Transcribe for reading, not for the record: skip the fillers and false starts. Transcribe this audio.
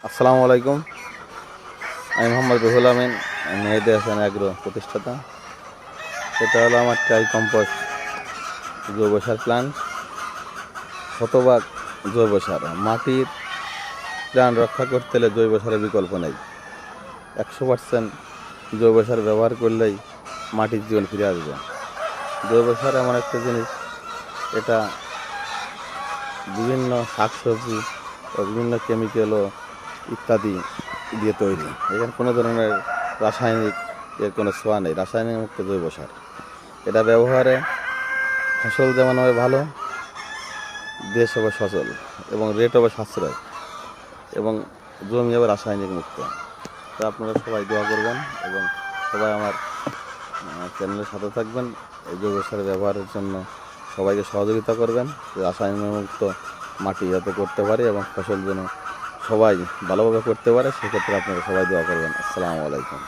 আসসালামু আলাইকুম। আমি মোহাম্মদ রুহুল আমিন, মেহেদি হাসান অ্যাগ্রো প্রতিষ্ঠাতা। এটা হলো আমার ট্রাই কম্পোস্ট জৈব সার প্ল্যান্ট, শতভাগ জৈব সার। মাটির প্রাণ রক্ষা করতে হলে জৈব সারের বিকল্প নেই। 100% জৈব সার ব্যবহার করলেই মাটির জীবন ফিরে আসবে। জৈব সার এমন একটা জিনিস, এটা বিভিন্ন শাকসবজি ও বিভিন্ন কেমিক্যাল ও ইত্যাদি দিয়ে তৈরি। এখানে কোনো ধরনের রাসায়নিক এর কোনো ছোঁয়া নেই, রাসায়নিক মুক্ত জৈব সার। এটা ব্যবহারে ফসল যেমন হবে ভালো, দেশ হবে সচল এবং রেট হবে সাশ্রয় এবং জমি হবে রাসায়নিক মুক্ত। তো আপনারা সবাই দোয়া করবেন এবং সবাই আমার চ্যানেলের সাথে থাকবেন। এই জৈব সার ব্যবহারের জন্য সবাইকে সহযোগিতা করবেন, রাসায়নিক মুক্ত মাটি যাতে করতে পারে এবং ফসল যেন সবাই ভালোভাবে করতে পারে, সেক্ষেত্রে আপনারা সবাই দোয়া করবেন। আসসালামু আলাইকুম।